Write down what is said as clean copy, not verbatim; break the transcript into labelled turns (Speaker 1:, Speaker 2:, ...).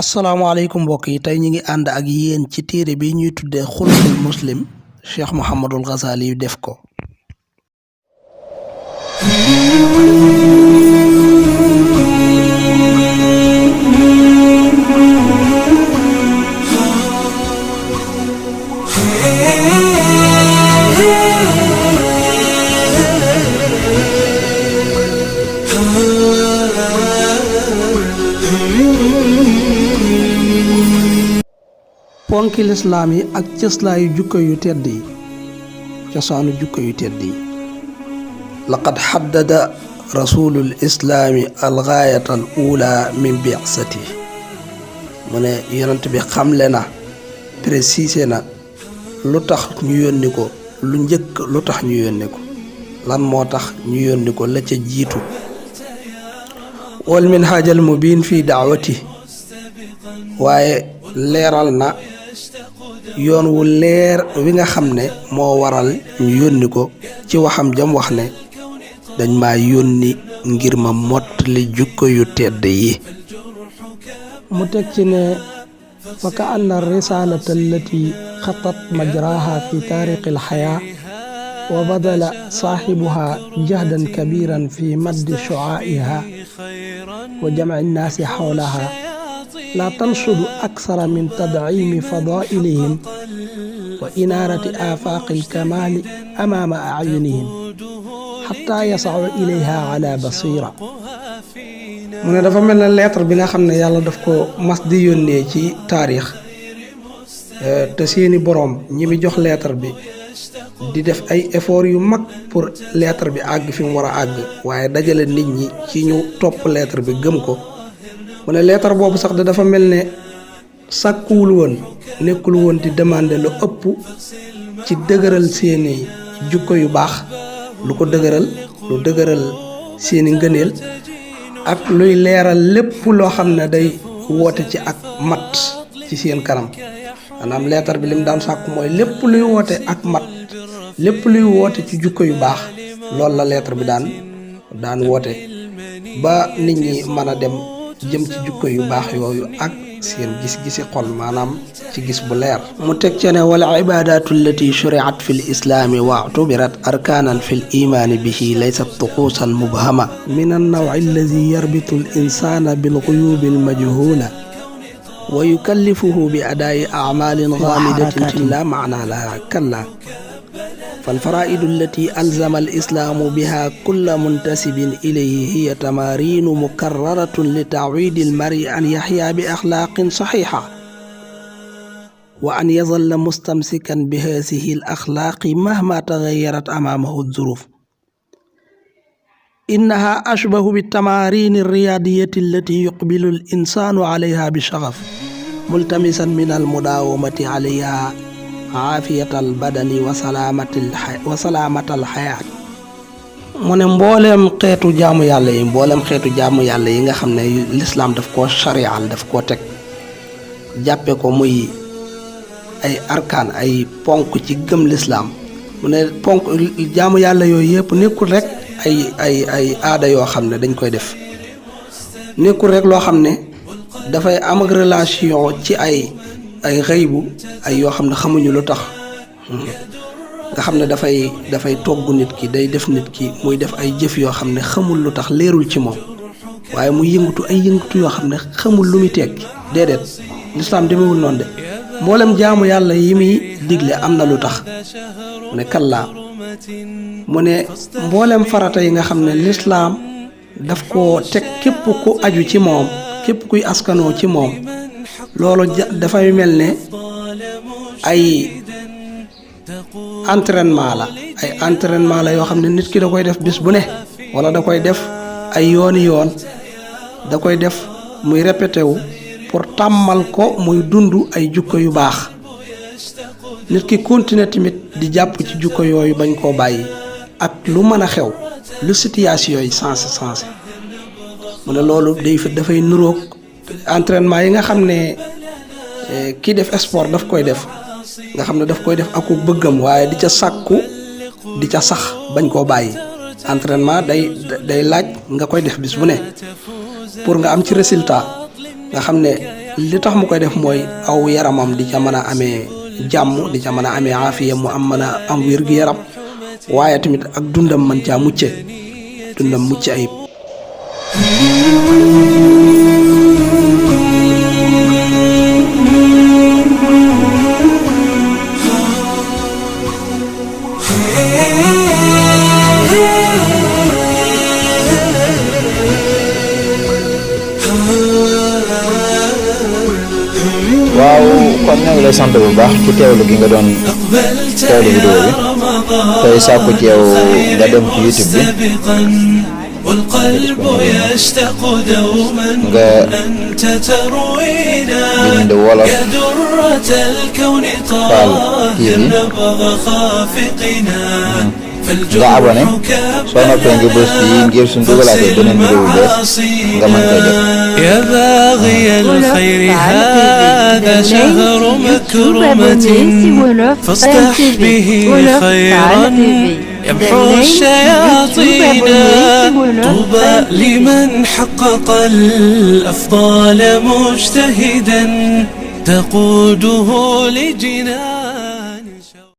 Speaker 1: asalaamaaleykum mbokk yi tey ñu ngi ànd ak yéen ci téere bi ñuy tuddee xulqul muslim cheikh Mouhamadul Ghazali yu def ko. ponki lislaam yi ak cëslaayu jukko yu tedd yi cosaanu jukko yu tedd yi laqad xaddada rasulul islaami algaayata al ula min bi'sati mu ne yonent bi xamle na précisé na lu tax ñu yónni ko lu njëkk lu tax ñu yónni ko lan moo tax ñu yónni ko la ca jiitu wal minhaajal mubiin fi daawati waaye leeral na yoon wu leer wi nga xam ne moo waral ñu yónni ko ci waxam jam wax ne dañ ma yónni ngir ma mottali jukko yu tedd yi mu teg ci ne fa ka anna risalata allati xatat majraha fi taariqi alxayaa wa badala saaxibuha jahdan kabiran fi maddi shuaa'iha wa jamci nnaasi xawlaha لا تنشد أكثر من تدعيم فضائلهم وإنارة آفاق الكمال أمام أعينهم حتى يسعوا إليها على بصيرة mu ne dafa mel ne lettre bi nga xam ne yàlla daf ko mas di yónnee ci taarix te seeni boroom ñi mi jox lettre bi di def ay effort yu mag pour lettre bi àgg fi mu war a àgg waaye dajale nit ñi ci ñu topp lettre bi gëm ko mu ne leetar boobu sax dafa mel ne sàkkuwul woon nekkul woon di demander lu ëpp ci dëgëral seeni jukko yu baax lu ko dëgëral seeni ngëneel ak luy leeral lépp loo xam ne day woote ci ak mat ci seen kanam maanaam leetar bi lim daan sàkku mooy lépp luy woote ak mat lépp luy woote ci jukko yu baax loolu la leetar bi daan woote ba nit ñi mën a dem jëm ci jukko yu baax yooyu ak seen gis-gisi xol maanaam ci gis bu leer mu teg ca ne wal ibaadatu allati shuriat fi l islaami wa utubirat arkaanan fi l imaani bihi laysat tuquusan mubhama min annawi alladi yarbitu l insaana bil guyubi al majhula wa yukallifuhu bi adaayi acmaalin gaamidatin la macna laha kalla فالفرائض التي ألزم الإسلام بها كل منتسب إليه هي تمارين مكررة لتعويد المرء أن يحيا بأخلاق صحيحة وأن يظل مستمسكا بهذه الأخلاق مهما تغيرت أمامه الظروف إنها أشبه بالتمارين الرياضية التي يقبل الإنسان عليها بشغف ملتمسا من المداومة عليها aafiyatal badani wa salaamatal xayaat mu ne mbooleem xeetu jaamu yàlla yi nga xam ne lislaam daf koo sharial daf koo teg jàppe ko muy ay arkaan ay ponk ci gëm lislaam mu ne ponk jaamu yàlla yooyu yëpp nekkul rek ay aada yoo xam ne dañ koy def nekkul rek loo xam ne dafay am ak relation ci ay xëybu ay yoo xam ne xamuñu lu tax nga xam ne dafay togg nit ki day def nit ki muy def ay jëf yoo xam ne xamul lu tax leerul ci moom waaye mu yëngatu yoo xam ne xamul lu muy tekki déedéet lislaam demewul noonu de mboolem jaamu yàlla yi muy digle am na lu tax mu ne kallaa mu ne mboolem farata yi nga xam ne lislaam daf ko teg képp ku aju ci moom képp kuy askanoo ci moom loolu dafay mel ne ay entraînement la yoo xam ne nit ki da koy def bis bu ne wala da koy def ay yooni yoon da koy def muy répété wu pour tàmmal ko muy dund ay jukko yu baax nit ki continuer tamit di jàpp ci jukko yooyu bañ koo bàyyi ak lu mën a xew lu situation yi sensé mu ne loolu dafay nuroog entraînement yi nga xam ne kii def sport daf koy def nga xam ne daf koy def aku bëggam waaye di ca sàkku di ca sax bañ koo bàyyi entraînement day laaj nga koy def bis bu ne pour nga am ci résultat nga xam ne li tax mu koy def mooy aw yaramam di ca mën a amee jàmm di ca mën a amee aafiya mu am mën a am wér-gu-yaram waaye tamit ak dundam man caa mucce dundam mucc ayib.
Speaker 2: waaw kon ñu ngi lay sant bu baax ci teewlu gi nga doon teewlu vidéo bi tey sàkku ci yow nga dem ci YouTube bi
Speaker 3: والقلب يشتاق دوما أنت تروينا يا درة الكون طاهر نبض خافقنا
Speaker 2: فالجرح
Speaker 3: يا باغي الخير هذا شهر مكرمة فاصدح به خيرا يمحو الشياطين طوبى لمن حقق الأفضال مجتهدا تقوده لجنان